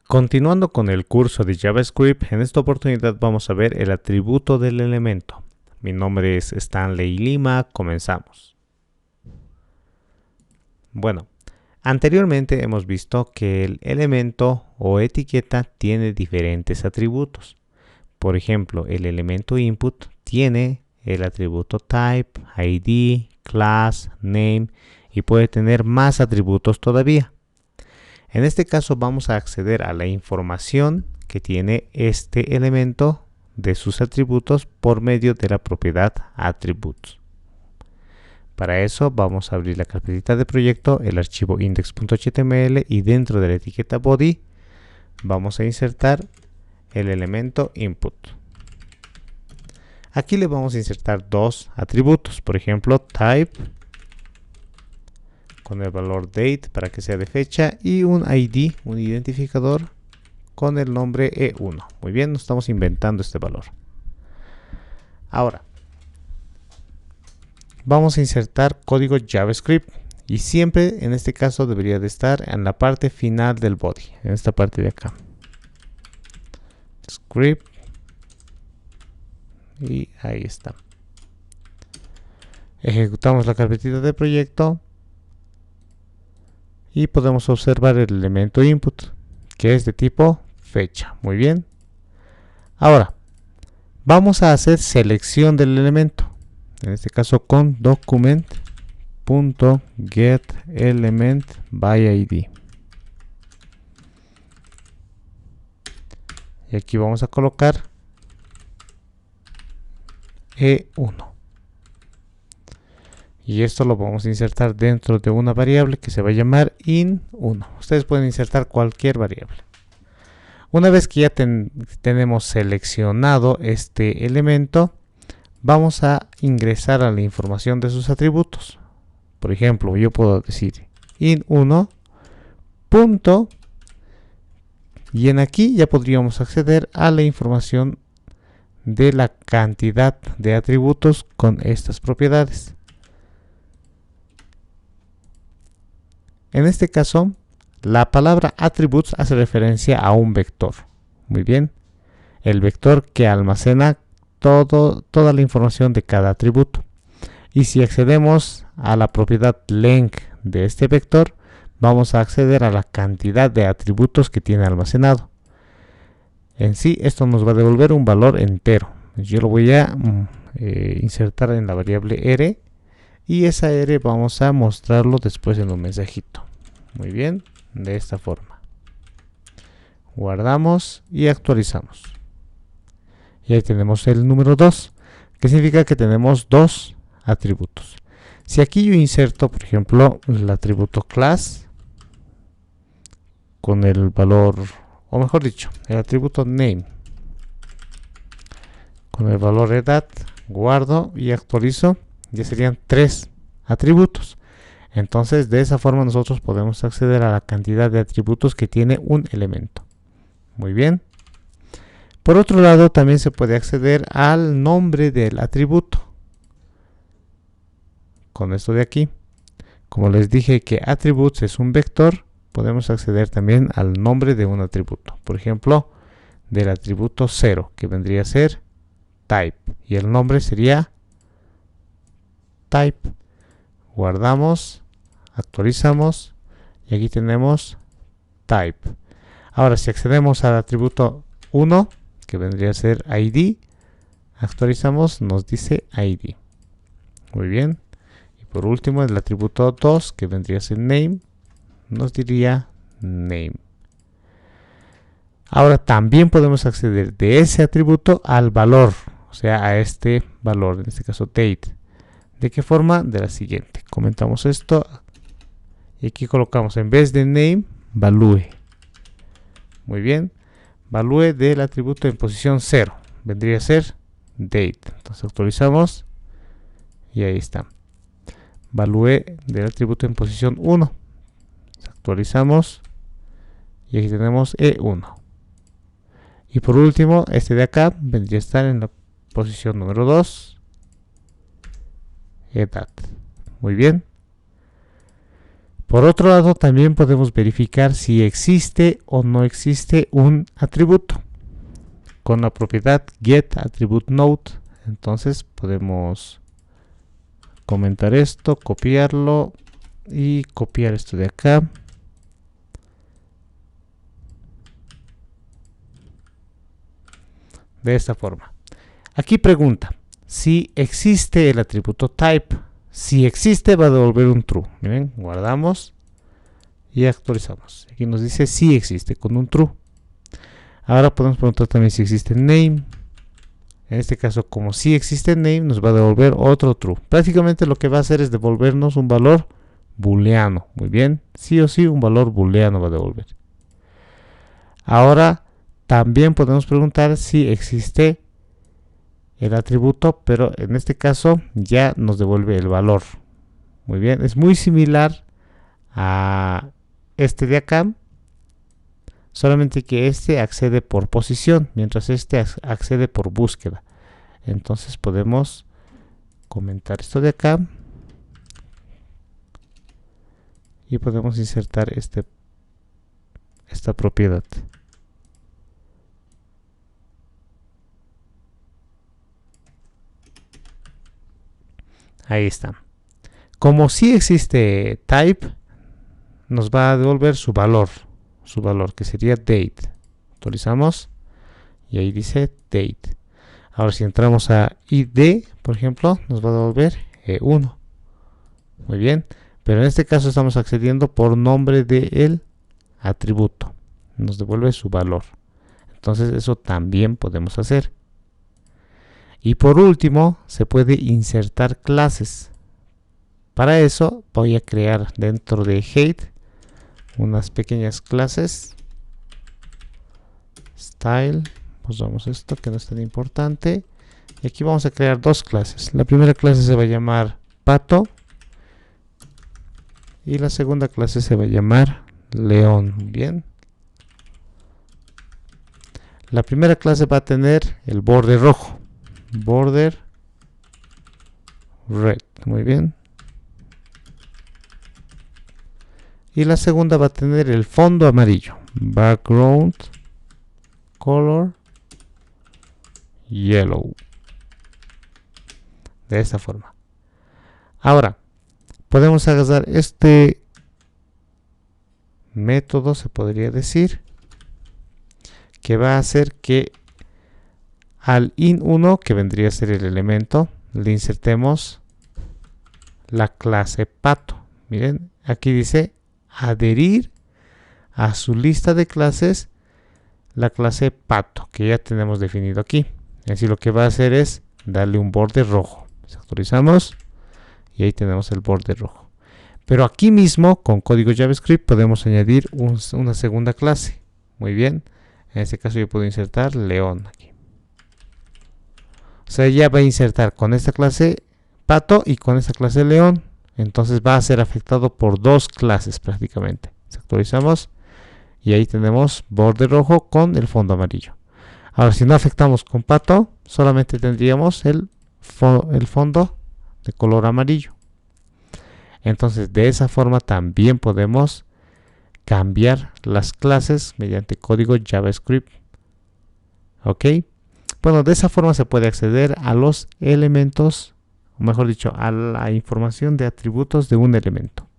Continuando con el curso de JavaScript, en esta oportunidad vamos a ver el atributo del elemento. Mi nombre es Stanley Lima, comenzamos. Bueno, anteriormente hemos visto que el elemento o etiqueta tiene diferentes atributos. Por ejemplo, el elemento input tiene el atributo type, ID, class, name y puede tener más atributos todavía. En este caso vamos a acceder a la información que tiene este elemento de sus atributos por medio de la propiedad attributes. Para eso vamos a abrir la carpetita de proyecto, el archivo index.html y dentro de la etiqueta body vamos a insertar el elemento input. Aquí le vamos a insertar dos atributos, por ejemplo type con el valor date para que sea de fecha y un ID, un identificador con el nombre E1. Muy bien, no estamos inventando este valor. Ahora vamos a insertar código JavaScript y siempre en este caso debería de estar en la parte final del body, en esta parte de acá. Script y ahí está. Ejecutamos la carpetita de proyecto y podemos observar el elemento input que es de tipo fecha. Muy bien. Ahora vamos a hacer selección del elemento, en este caso con document.getElementById. Y aquí vamos a colocar E1. Y esto lo vamos a insertar dentro de una variable que se va a llamar in1. Ustedes pueden insertar cualquier variable. Una vez que ya tenemos seleccionado este elemento, vamos a ingresar a la información de sus atributos. Por ejemplo, yo puedo decir in1 punto, y en aquí ya podríamos acceder a la información de la cantidad de atributos con estas propiedades. En este caso, la palabra attributes hace referencia a un vector. Muy bien. El vector que almacena toda la información de cada atributo. Y si accedemos a la propiedad length de este vector, vamos a acceder a la cantidad de atributos que tiene almacenado. En sí, esto nos va a devolver un valor entero. Yo lo voy a insertar en la variable r. Y esa R vamos a mostrarlo después en un mensajito. Muy bien, de esta forma. Guardamos y actualizamos. Y ahí tenemos el número 2, que significa que tenemos dos atributos. Si aquí yo inserto, por ejemplo, el atributo class con el valor, o mejor dicho, el atributo name con el valor edad, guardo y actualizo, ya serían 3 atributos. Entonces de esa forma nosotros podemos acceder a la cantidad de atributos que tiene un elemento. Muy bien. Por otro lado también se puede acceder al nombre del atributo. Con esto de aquí. Como les dije que attributes es un vector, podemos acceder también al nombre de un atributo. Por ejemplo, del atributo 0, que vendría a ser type. Y el nombre sería type. Guardamos, actualizamos y aquí tenemos type. Ahora si accedemos al atributo 1, que vendría a ser ID, actualizamos, nos dice ID. Muy bien. Y por último el atributo 2, que vendría a ser name, nos diría name. Ahora también podemos acceder de ese atributo al valor, o sea a este valor, en este caso date. ¿De qué forma? De la siguiente. Comentamos esto y aquí colocamos en vez de name, value. Muy bien. Value del atributo en posición 0. Vendría a ser date. Entonces actualizamos y ahí está. Value del atributo en posición 1. Actualizamos y aquí tenemos E1. Y por último, este de acá vendría a estar en la posición número 2. Edad. Muy bien. Por otro lado, también podemos verificar si existe o no existe un atributo con la propiedad getAttributeNode. Entonces podemos comentar esto, copiarlo y copiar esto de acá. De esta forma. Aquí pregunta si existe el atributo type. Si existe, va a devolver un true. Miren, guardamos y actualizamos. Aquí nos dice si existe con un true. Ahora podemos preguntar también si existe name. En este caso, como si existe name, nos va a devolver otro true. Prácticamente lo que va a hacer es devolvernos un valor booleano. Muy bien, sí o sí un valor booleano va a devolver. Ahora también podemos preguntar si existe el atributo, pero en este caso ya nos devuelve el valor. Muy bien, es muy similar a este de acá, solamente que este accede por posición, mientras este accede por búsqueda. Entonces podemos comentar esto de acá y podemos insertar esta propiedad. Ahí está. Como si existe type, nos va a devolver su valor que sería date. Actualizamos y ahí dice date. Ahora si entramos a id, por ejemplo, nos va a devolver 1. Muy bien, pero en este caso estamos accediendo por nombre del atributo. Nos devuelve su valor. Entonces eso también podemos hacer. Y por último, se puede insertar clases. Para eso voy a crear dentro de height unas pequeñas clases. Style, usamos esto que no es tan importante. Y aquí vamos a crear dos clases. La primera clase se va a llamar pato. Y la segunda clase se va a llamar león. Bien. La primera clase va a tener el borde rojo. Border red. Muy bien. Y la segunda va a tener el fondo amarillo. Background color yellow. De esta forma. Ahora, podemos agarrar este método, se podría decir, que va a hacer que al in1, que vendría a ser el elemento, le insertemos la clase pato. Miren, aquí dice adherir a su lista de clases la clase pato, que ya tenemos definido aquí. Así lo que va a hacer es darle un borde rojo. Actualizamos y ahí tenemos el borde rojo. Pero aquí mismo, con código JavaScript, podemos añadir una segunda clase. Muy bien. En este caso yo puedo insertar león aquí. O sea, ya va a insertar con esta clase pato y con esta clase león. Entonces va a ser afectado por dos clases prácticamente. Actualizamos y ahí tenemos borde rojo con el fondo amarillo. Ahora, si no afectamos con pato, solamente tendríamos el fondo de color amarillo. Entonces, de esa forma también podemos cambiar las clases mediante código JavaScript. ¿Ok? Bueno, de esa forma se puede acceder a los elementos, o mejor dicho, a la información de atributos de un elemento.